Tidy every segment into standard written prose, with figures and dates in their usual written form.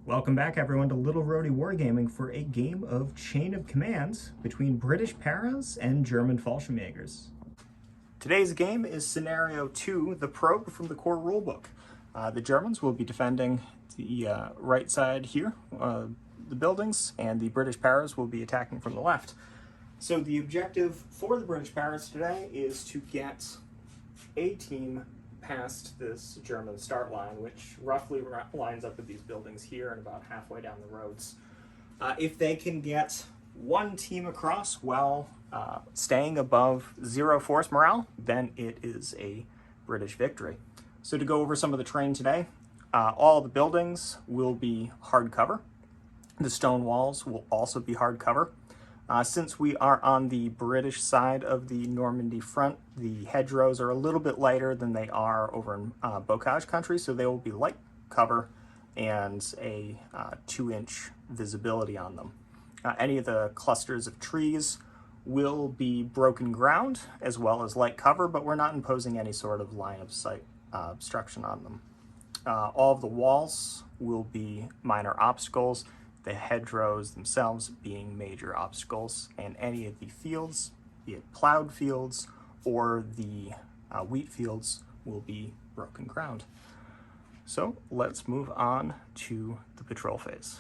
Welcome back everyone to Little Roadie Wargaming for a game of Chain of Commands between British Paras and German Fallschirmjägers. Today's game is Scenario 2, the probe from the core rulebook. The Germans will be defending the right side here, the buildings, and the British Paras will be attacking from the left. So the objective for the British Paras today is to get a team past this German start line, which roughly lines up with these buildings here and about halfway down the roads. If they can get one team across while staying above 0 force morale, then it is a British victory. So to go over some of the terrain today, all the buildings will be hard cover. The stone walls will also be hard cover. Since we are on the British side of the Normandy front, the hedgerows are a little bit lighter than they are over in Bocage country, so they will be light cover and a 2-inch visibility on them. Any of the clusters of trees will be broken ground as well as light cover, but we're not imposing any sort of line of sight obstruction on them. All of the walls will be minor obstacles, the hedgerows themselves being major obstacles, and any of the fields, be it plowed fields or the wheat fields, will be broken ground. So let's move on to the patrol phase.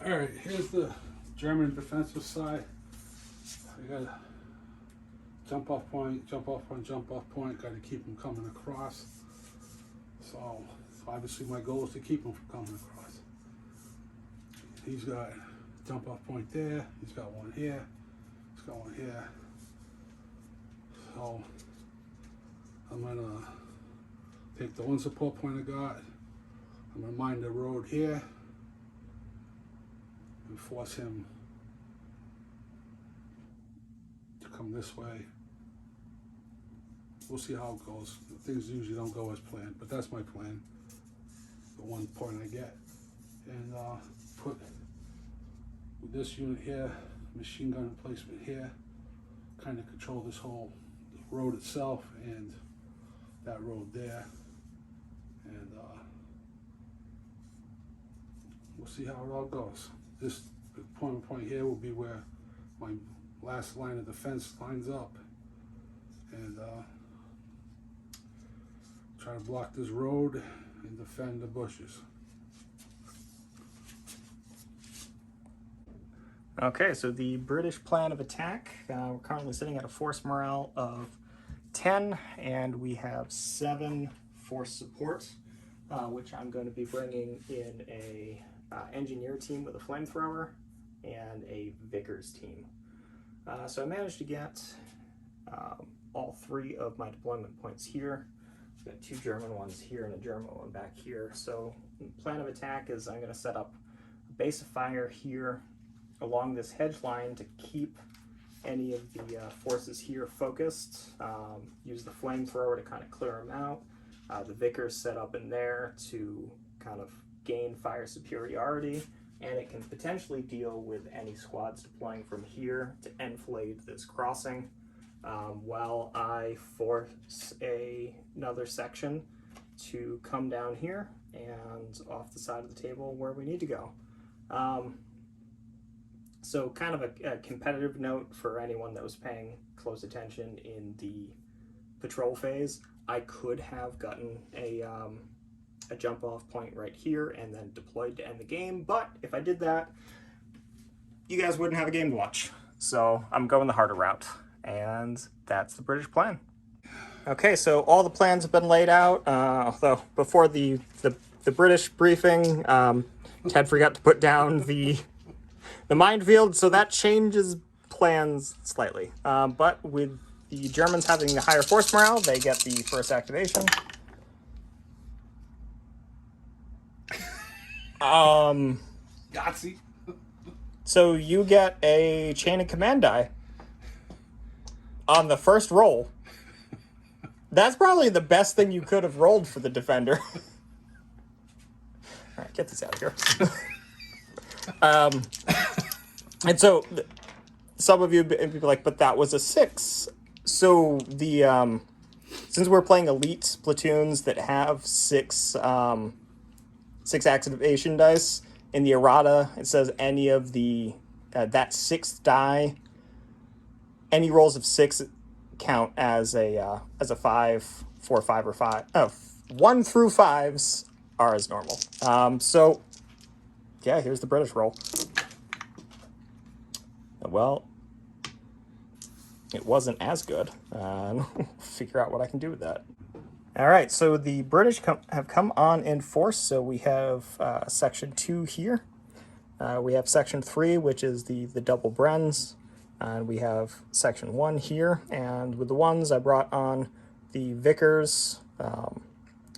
Alright, here's the German defensive side. I got a jump off point, jump off point, jump off point. Got to keep them coming across. So obviously my goal is to keep them from coming across. He's got a jump off point there. He's got one here. He's got one here. So I'm gonna take the one support point I got. I'm gonna mine the road here and force him to come this way. We'll see how it goes. Things usually don't go as planned, but that's my plan. The one point I get. And put this unit here, machine gun emplacement here, kind of control this whole road itself and that road there. And we'll see how it all goes. This point here will be where my last line of defense lines up, and try to block this road and defend the bushes. Okay, so the British plan of attack, we're currently sitting at a force morale of 10, and we have 7 force support, which I'm going to be bringing in a engineer team with a flamethrower and a Vickers team. So I managed to get all 3 of my deployment points here. Got two German ones here and a German one back here. So the plan of attack is I'm going to set up a base of fire here along this hedge line to keep any of the forces here focused. Use the flamethrower to kind of clear them out. The Vickers set up in there to kind of gain fire superiority, and it can potentially deal with any squads deploying from here to enfilade this crossing, while I force another section to come down here and off the side of the table where we need to go. So kind of a competitive note for anyone that was paying close attention in the patrol phase. I could have gotten a jump off point right here and then deployed to end the game, but if I did that, you guys wouldn't have a game to watch. So I'm going the harder route, and that's the British plan. Okay, so all the plans have been laid out, although before the British briefing, Ted forgot to put down the minefield, so that changes plans slightly. But with the Germans having the higher force morale, they get the first activation. Yahtzee. So you get a chain of command die on the first roll. That's probably the best thing you could have rolled for the defender. All right, get this out of here. And so some of you would be like, but that was a 6. So the since we're playing elite platoons that have 6 activation dice, in the errata it says any of the that 6th die, any rolls of 6 count as a 5, 4, 5, or 5. 1 through 5s are as normal. So yeah, here's the British roll. Well, it wasn't as good. Figure out what I can do with that. All right, so the British have come on in force. So we have Section 2 here. We have Section 3, which is the double Brens. And we have Section 1 here. And with the ones, I brought on the Vickers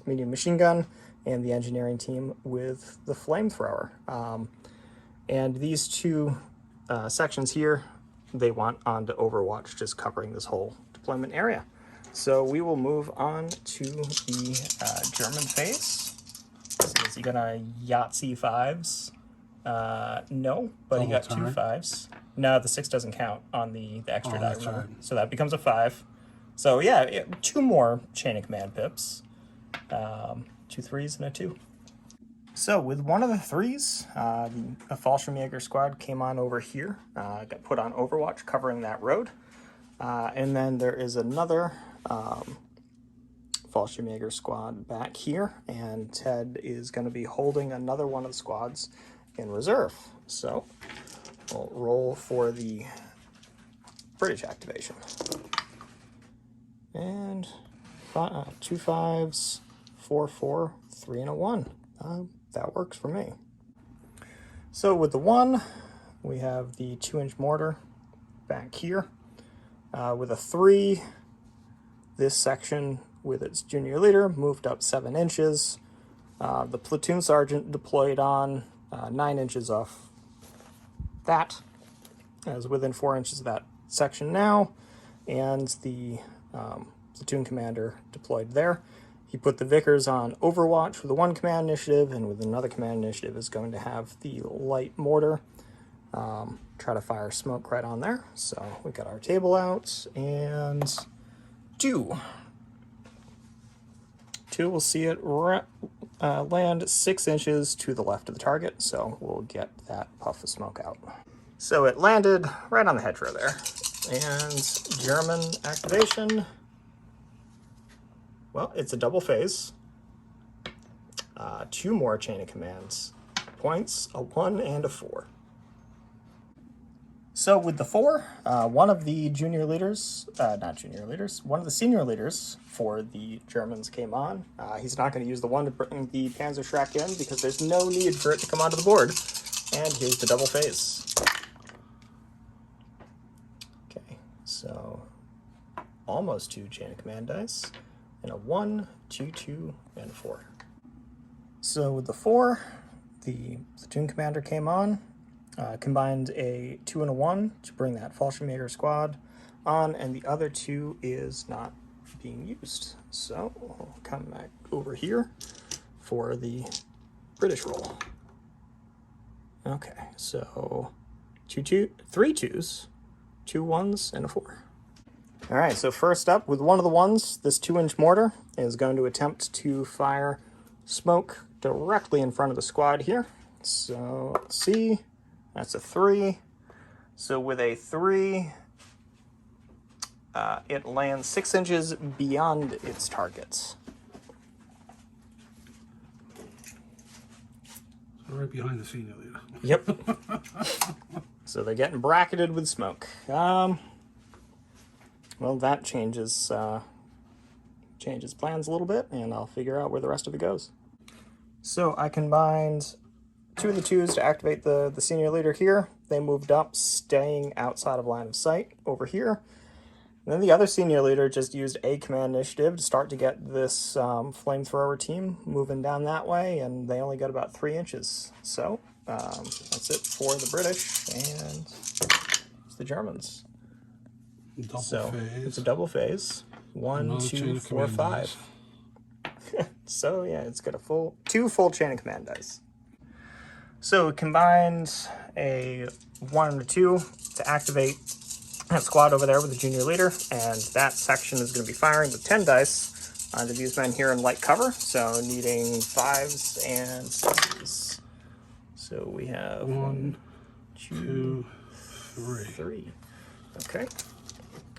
medium machine gun and the engineering team with the flamethrower. And these two sections here, they want on to Overwatch, just covering this whole deployment area. So we will move on to the German phase. So is he gonna Yahtzee 5s? No, but he got 2 5s. No, the 6 doesn't count on the extra die, remember? Right. So that becomes a 5. So yeah, 2 more chain of command pips. 2 3s and a 2. So with one of the 3s, a Fallschirmjäger squad came on over here, got put on Overwatch, covering that road. And then there is another Fallschirmjäger squad back here, and Ted is going to be holding another one of the squads in reserve. So we'll roll for the British activation. And 2 5s, 4 4, 3 and a 1. That works for me. So with the 1, we have the 2-inch mortar back here. With a 3, this section with its junior leader moved up 7 inches. The platoon sergeant deployed on 9 inches off that, as within 4 inches of that section now, and the platoon commander deployed there. He put the Vickers on Overwatch with the 1 command initiative, and with another command initiative is going to have the light mortar try to fire smoke right on there. So we got our table out, and 2 will see it land 6 inches to the left of the target, so we'll get that puff of smoke out. So it landed right on the hedgerow there. And German activation, well, it's a double phase. 2 more chain of commands points, a 1 and a 4. So with the 4, one of the junior leaders, not junior leaders, one of the senior leaders for the Germans came on. He's not going to use the 1 to bring the Panzerschreck in because there's no need for it to come onto the board. And here's the double phase. Okay, so almost 2 chain of command dice. and a 1, 2, 2, and 4. So with the 4, the platoon commander came on, combined a 2 and a 1 to bring that Fallschirmjäger squad on, and the other 2 is not being used. So we'll come back over here for the British roll. Okay, so 3 2s, 2 1s, and a 4. All right, so first up, with one of the 1s, this 2-inch mortar is going to attempt to fire smoke directly in front of the squad here. So let's see, that's a 3. So with a 3, it lands 6 inches beyond its target. Right behind the senior leader. Yep. So they're getting bracketed with smoke. Well, that changes plans a little bit, and I'll figure out where the rest of it goes. So I combined 2 of the 2s to activate the senior leader here. They moved up, staying outside of line of sight over here. And then the other senior leader just used a command initiative to start to get this flamethrower team moving down that way, and they only got about 3 inches. So that's it for the British, and it's the Germans. Double phase. It's a double phase. 1, 2, 4, 5. So yeah, it's got a 2 full chain of command dice. So it combined a 1 and a 2 to activate that squad over there with the junior leader, and that section is going to be firing with 10 dice onto these men here in light cover, so needing 5s and 6s. So we have 1, 2, 3. Okay.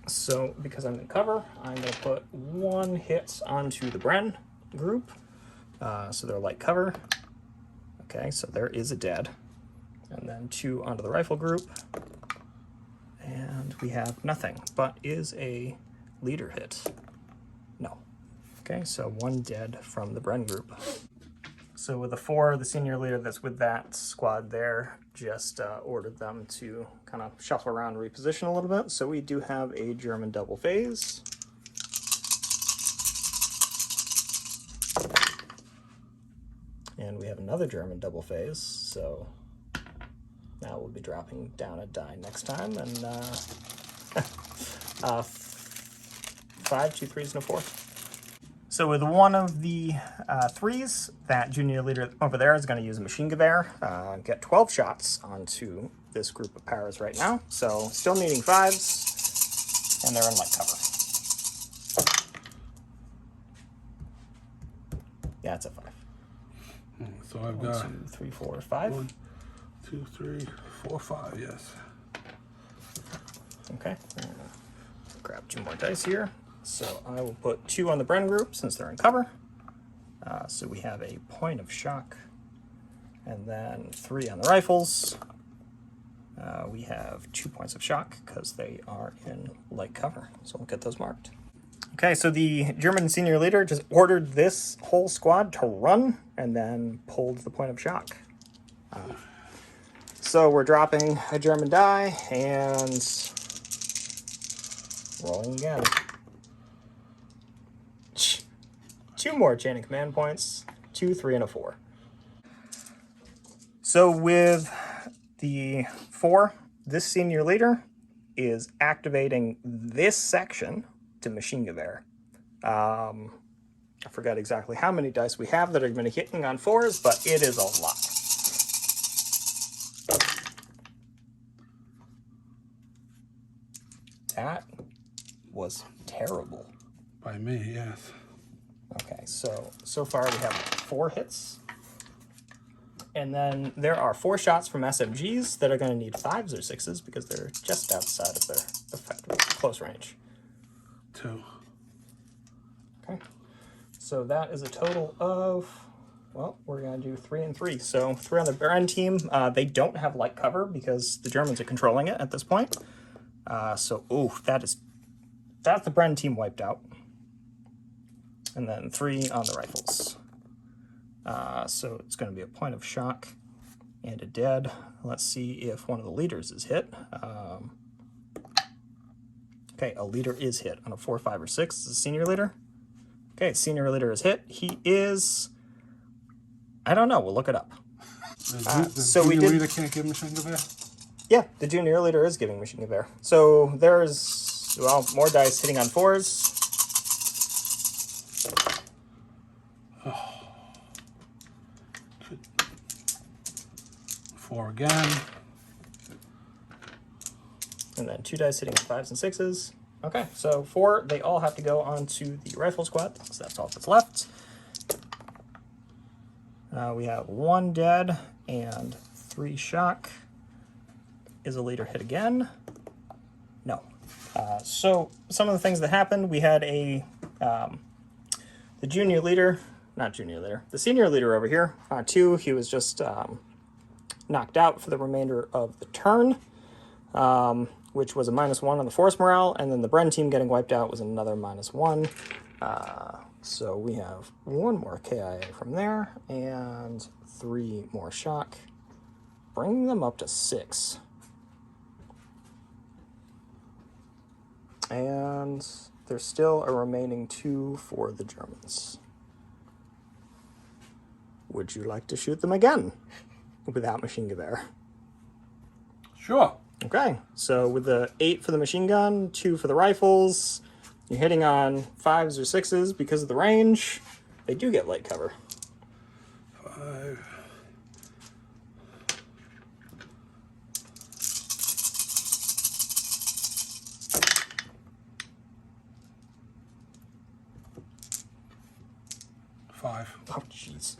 So because I'm in cover, I'm going to put 1 hit onto the Bren group. So they're light cover. Okay, so there is a dead. And then 2 onto the rifle group. And we have nothing, but is a leader hit? No. Okay, so 1 dead from the Bren group. So with the 4, the senior leader that's with that squad there just ordered them to kind of shuffle around and reposition a little bit. So we do have a German double phase. And we have another German double phase, so now we'll be dropping down a die next time, and 5, 2 3s, and a 4. So with one of the 3s, that junior leader over there is going to use a machine gewehr, get 12 shots onto this group of paras right now. So still needing 5s, and they're in light cover. Yeah, it's a 5. So I've 1, got 2, 3, 4, 5. 1, 2, 3, 4, 5. Yes. Okay. Grab 2 more dice here. So I will put 2 on the Bren group since they're in cover. So we have a point of shock, and then 3 on the rifles. We have 2 points of shock because they are in light cover. So we'll get those marked. Okay, so the German senior leader just ordered this whole squad to run and then pulled the point of shock. So we're dropping a German die and rolling again. 2 more chain of command points, 2, 3, and a 4. So with the 4, this senior leader is activating this section to machine gewehr. I forgot exactly how many dice we have that are going to be hitting on 4s, but it is a lot. That was terrible. By me, yes. Okay, so far we have 4 hits. And then there are 4 shots from SMGs that are going to need 5s or 6s because they're just outside of their effective close range. 2. Okay, so that is a total of, well, we're going to do 3 and 3. So 3 on the Bren team. They don't have light cover because the Germans are controlling it at this point. That's the Bren team wiped out. And then 3 on the rifles. So it's going to be a point of shock and a dead. Let's see if one of the leaders is hit. Okay, a leader is hit on a 4, 5, or 6. It's a senior leader. Okay, senior leader is hit. He is, I don't know, we'll look it up. The junior leader can't give machine gewehr? Yeah, the junior leader is giving machine gewehr. So there's, well, more dice hitting on 4s. Four again. And then 2 dice hitting on 5s and 6s. Okay, so 4, they all have to go onto the rifle squad, so that's all that's left. We have 1 dead and 3 shock. Is a leader hit again? No. So some of the things that happened, we had the junior leader, not junior leader, the senior leader over here, 2, he was just knocked out for the remainder of the turn, which was a -1 on the force morale, and then the Bren team getting wiped out was another -1. So we have 1 more KIA from there, and 3 more shock, bringing them up to 6. And there's still a remaining 2 for the Germans. Would you like to shoot them again without machine gewehr? Sure. Okay, so with the 8 for the machine gun, 2 for the rifles, you're hitting on 5s or 6s because of the range. They do get light cover. 5. 5. Oh, jeez.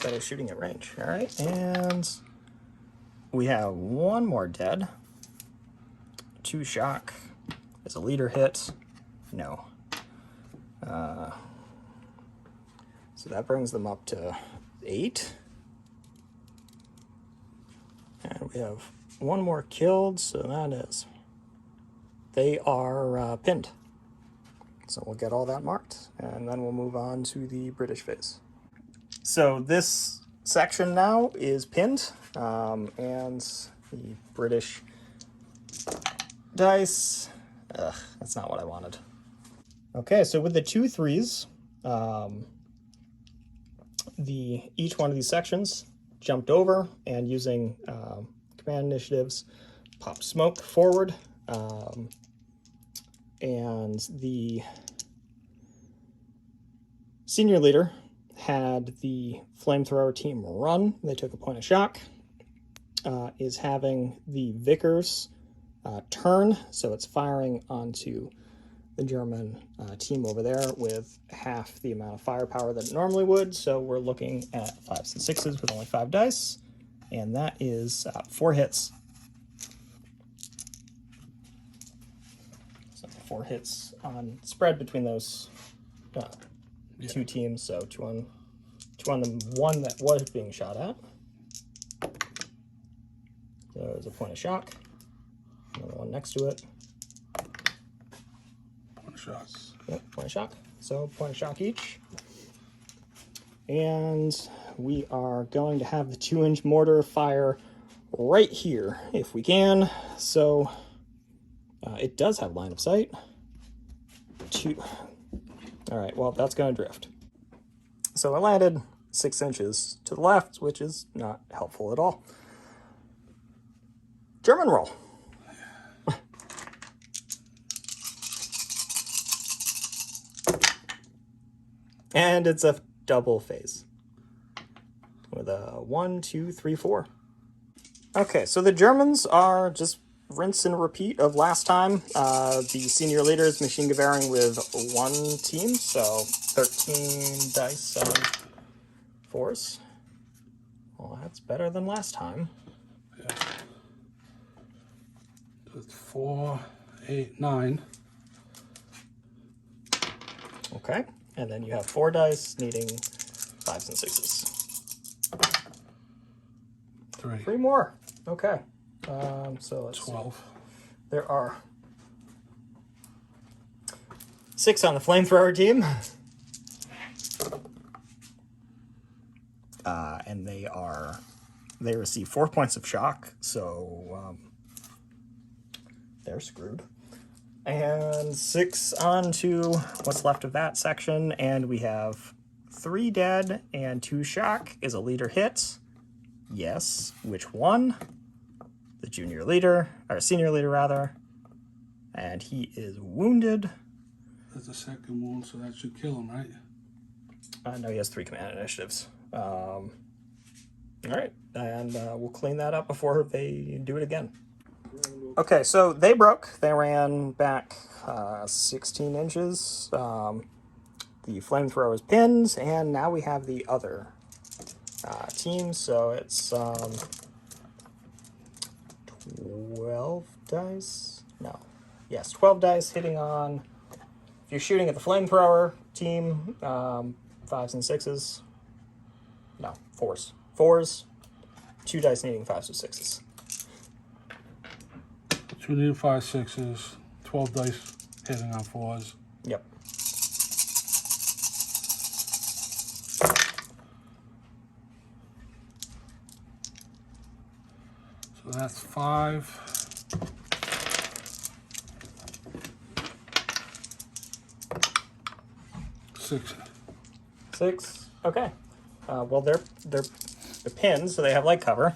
Better shooting at range. All right, and we have 1 more dead. 2 shock. Is a leader hit? No. So that brings them up to 8. And we have 1 more killed, so that is... They are pinned. So we'll get all that marked, and then we'll move on to the British phase. So this section now is pinned, and the British dice... Ugh, that's not what I wanted. Okay, so with the 2 3s, each one of these sections jumped over and using command initiatives, popped smoke forward, and the senior leader had the flamethrower team run. They took a point of shock. Is having the Vickers turn, so it's firing onto the German team over there with half the amount of firepower that it normally would. So we're looking at 5s and 6s with only 5 dice, and that is 4 hits. So 4 hits on spread between those 2 teams. So 2 on the one that was being shot at. So there's a point of shock. Another one next to it. Point of shock. Yep, point of shock. So point of shock each. And we are going to have the 2-inch mortar fire right here if we can. So it does have line of sight. 2. All right, well, that's going to drift. So I landed 6 inches to the left, which is not helpful at all. German roll. And it's a double phase with a 1, 2, 3, 4. Okay, so the Germans are just rinse and repeat of last time. The senior leader is machine gewehring with 1 team, so 13 dice on 4s. Well, that's better than last time. Yeah. That's 4, 8, 9. Okay, and then you have 4 dice needing 5s and 6s. 3 more. Okay. So let's 12. see. There are 6 on the flamethrower team. And they receive 4 points of shock, so they're screwed. And 6 on to what's left of that section, and we have 3 dead and 2 shock. Is a leader hit? Yes. Which one? The junior leader, or senior leader rather. And he is wounded. That's a second wound, so that should kill him, right? No, he has 3 command initiatives. All right, and we'll clean that up before they do it again. Okay, so they broke. They ran back 16 inches. The flamethrower's pins, and now we have the other team. So it's 12 dice. No, yes, 12 dice hitting on. If you're shooting at the flamethrower team, 5s and 6s. No, 4s. 4s. 2 dice needing 5s or 6s. 2 needing 5, 6s, 12 dice hitting on 4s. Yep. So that's 5. Six. 6. Okay. Well, they're pinned, so they have light cover.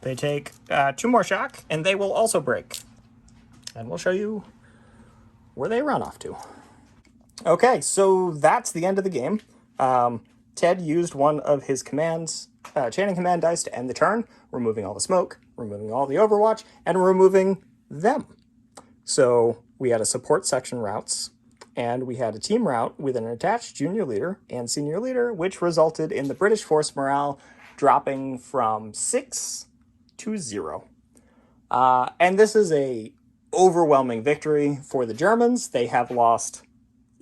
They take 2 more shock, and they will also break. And we'll show you where they run off to. Okay, so that's the end of the game. Ted used one of his commands, chain of command dice to end the turn, removing all the smoke, removing all the overwatch, and removing them. So we had a support section routes, and we had a team route with an attached junior leader and senior leader, which resulted in the British force morale dropping from 6 to 0. And this is a overwhelming victory for the Germans. They have lost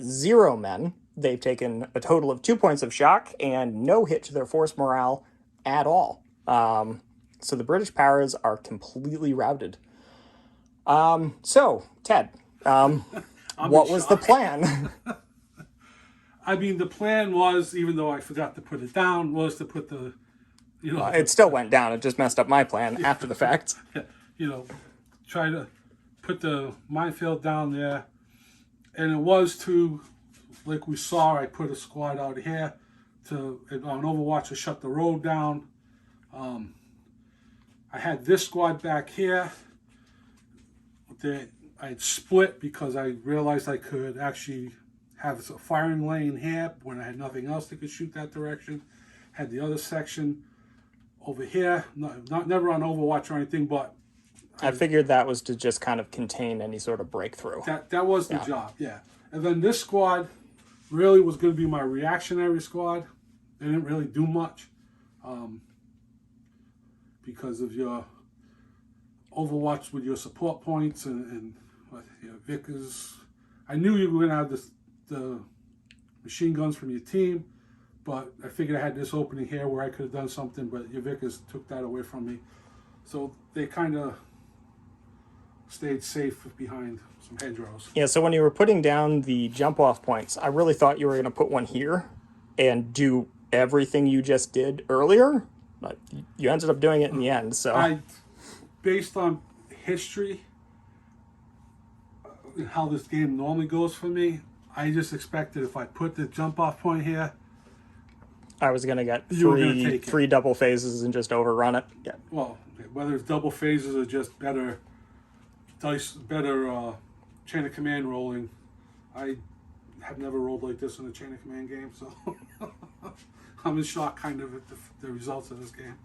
0 men. They've taken a total of 2 points of shock and no hit to their force morale at all. So the British Paras are completely routed. So, Ted, what was the plan? I mean, the plan was, even though I forgot to put it down, was to put the, it still went down. It just messed up my plan after the fact. Try to put the minefield down there. And it was to, like we saw, I put a squad out here on Overwatch to shut the road down. I had this squad back here that I'd split because I realized I could actually have a firing lane here when I had nothing else that could shoot that direction. Had the other section over here, never on Overwatch or anything, but I figured that was to just kind of contain any sort of breakthrough. That was the job, yeah. And then this squad really was going to be my reactionary squad. They didn't really do much because of your Overwatch with your support points and Vickers. I knew you were going to have the machine guns from your team, but I figured I had this opening here where I could have done something, but your Vickers took that away from me. So they kind of stayed safe behind some hedgerows. Yeah, so when you were putting down the jump-off points, I really thought you were going to put one here and do everything you just did earlier, but you ended up doing it in the end, so... Based on history, how this game normally goes for me, I just expected if I put the jump-off point here, I was going to get three double phases and just overrun it. Yeah. Well, whether it's double phases or just better chain of command rolling, I have never rolled like this in a chain of command game, so I'm in shock kind of at the results of this game.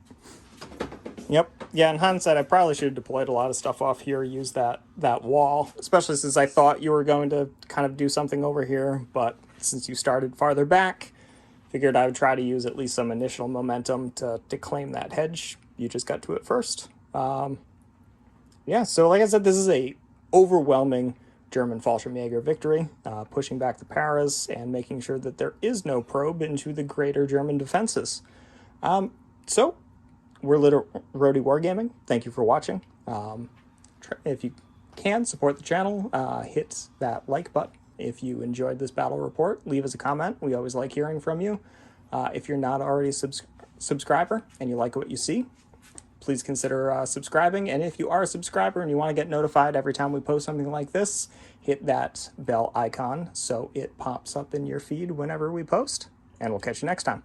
Yep. Yeah, in hindsight, I probably should have deployed a lot of stuff off here, used that wall, especially since I thought you were going to kind of do something over here, but since you started farther back, figured I would try to use at least some initial momentum to claim that hedge. You just got to it first. Yeah, so like I said, this is a overwhelming German Fallschirmjäger victory, pushing back the Paras and making sure that there is no probe into the greater German defenses. So, we're Little Roadie Wargaming. Thank you for watching. If you can, support the channel. Hit that like button. If you enjoyed this battle report, leave us a comment. We always like hearing from you. If you're not already a subscriber and you like what you see, please consider subscribing. And if you are a subscriber and you want to get notified every time we post something like this, hit that bell icon so it pops up in your feed whenever we post. And we'll catch you next time.